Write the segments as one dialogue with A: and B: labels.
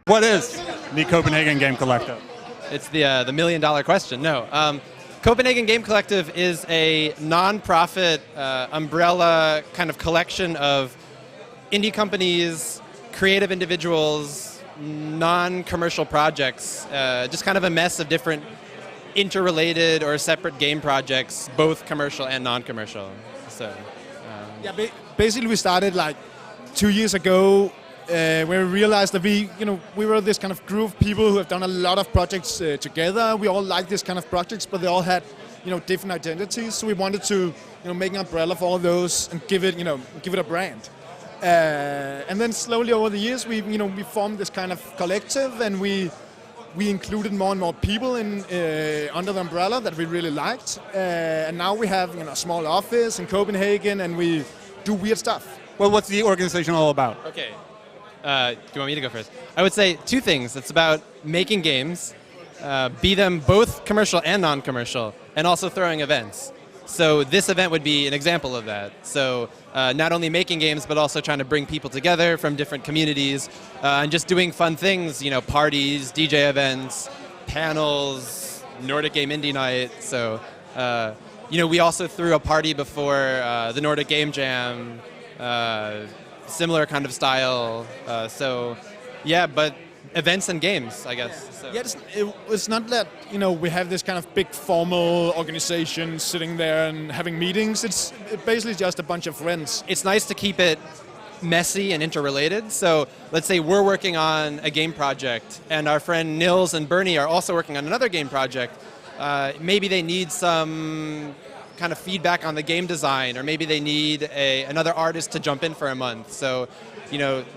A: What is the Copenhagen Game Collective?
B: It's the million-dollar question. No. Copenhagen Game Collective is a non-profit umbrella kind of collection of indie companies, creative individuals, non-commercial projects, just kind of a mess of different interrelated or separate game projects, both commercial and non-commercial. So,
C: yeah, basically we started like 2 years ago when we realized that we were this kind of group of people who have done a lot of projects together. We all like this kind of projects, but they all had different identities. So we wanted to make an umbrella for all those and give it a brand. And then slowly over the years, we formed this kind of collective, and we included more and more people in under the umbrella that we really liked. And now we have a small office in Copenhagen, and we do weird stuff.
A: Well, what's the organization all about?
B: Okay. Do you want me to go first? I would say two things. It's about making games, be them both commercial and non-commercial, and also throwing events. So this event would be an example of that. So not only making games, but also trying to bring people together from different communities and just doing fun things, parties, DJ events, panels, Nordic Game Indie Night. So, we also threw a party before the Nordic Game Jam, similar kind of style. So, yeah, but events and games, I guess. So.
C: Yeah, it's not that we have this kind of big formal organization sitting there and having meetings. It's basically just a bunch of friends.
B: It's nice to keep it messy and interrelated. So let's say we're working on a game project, and our friend Nils and Bernie are also working on another game project. Maybe they need some kind of feedback on the game design, or maybe they need another artist to jump in for a month. So,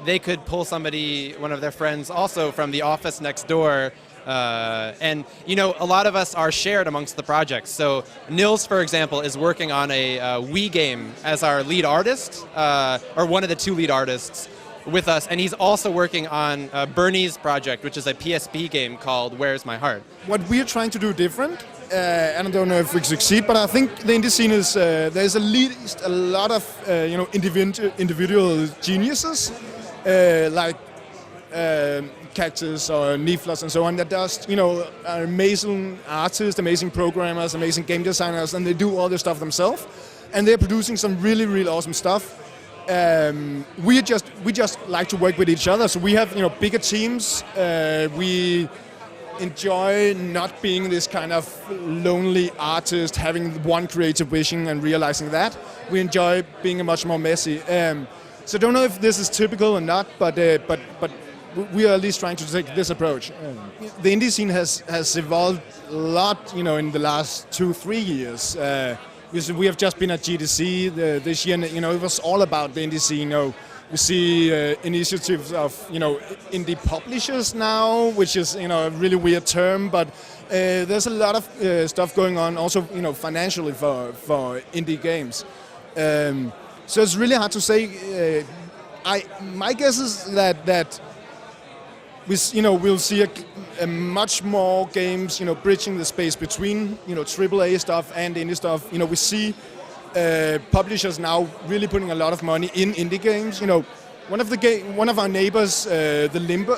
B: they could pull somebody, one of their friends, also from the office next door. And, a lot of us are shared amongst the projects. So Nils, for example, is working on a Wii game as our lead artist, or one of the two lead artists with us. And he's also working on Bernie's project, which is a PSP game called Where's My Heart?
C: What we're trying to do different, and I don't know if we succeed, but I think the indie scene is there's at least a lot of individual geniuses like Cactus or Niflas and so on that does are amazing artists, amazing programmers, amazing game designers, and they do all this stuff themselves, and they're producing some really, really awesome stuff. We just like to work with each other, so we have bigger teams. We enjoy not being this kind of lonely artist having one creative vision and realizing that. We enjoy being much more messy. So I don't know if this is typical or not, but we are at least trying to take this approach. The indie scene has evolved a lot, in the last 2-3 years. We have just been at GDC this year, and it was all about the indie scene. We see initiatives of indie publishers now, which is a really weird term, but there's a lot of stuff going on also financially for indie games. So it's really hard to say. My guess is that we'll see a much more games bridging the space between AAA stuff and indie stuff. We see publishers now really putting a lot of money in indie games. One of our neighbors, the Limbo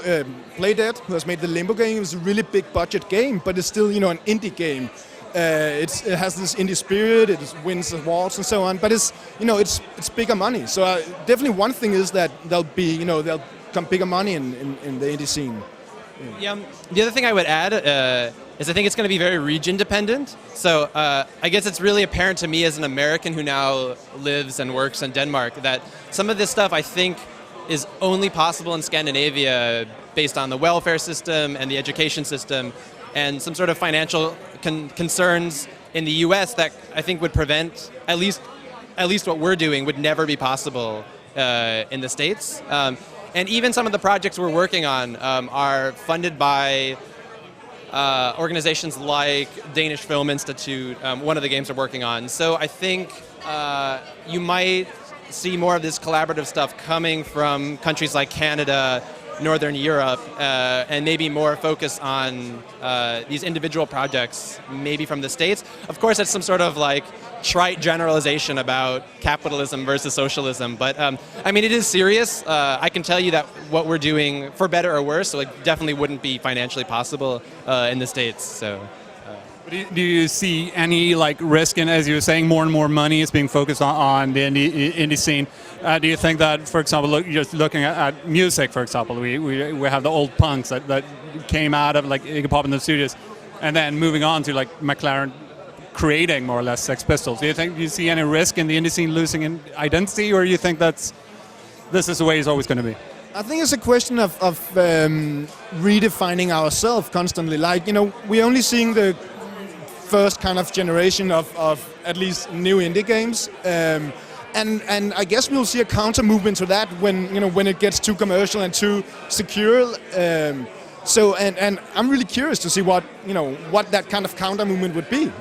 C: Playdead, who has made the Limbo game, is a really big budget game, but it's still an indie game. It has this indie spirit, it wins awards and so on, but it's bigger money. So definitely one thing is that there'll come bigger money in the indie scene.
B: Yeah. The other thing I would add is I think it's going to be very region dependent. So I guess it's really apparent to me as an American who now lives and works in Denmark that some of this stuff I think is only possible in Scandinavia based on the welfare system and the education system and some sort of financial concerns in the US that I think would prevent at least what we're doing would never be possible in the States. And even some of the projects we're working on are funded by organizations like Danish Film Institute, one of the games we're working on. So I think you might see more of this collaborative stuff coming from countries like Canada Northern Europe, and maybe more focus on these individual projects, maybe from the States. Of course, that's some sort of like trite generalization about capitalism versus socialism, but I mean, it is serious. I can tell you that what we're doing, for better or worse, like definitely wouldn't be financially possible in the States. So.
A: Do you see any like risk in, as you were saying, more and more money is being focused on the indie scene? Do you think that, for example, just looking at music, for example, we have the old punks that came out of like Iggy Pop in the studios, and then moving on to like McLaren creating more or less Sex Pistols. Do you see any risk in the indie scene losing an identity, or do you think this is the way it's always going to be?
C: I think it's a question of redefining ourselves constantly. Like, you know, we're only seeing the first kind of generation of at least new indie games, and I guess we'll see a counter movement to that when it gets too commercial and too secure. So I'm really curious to see what that kind of counter movement would be.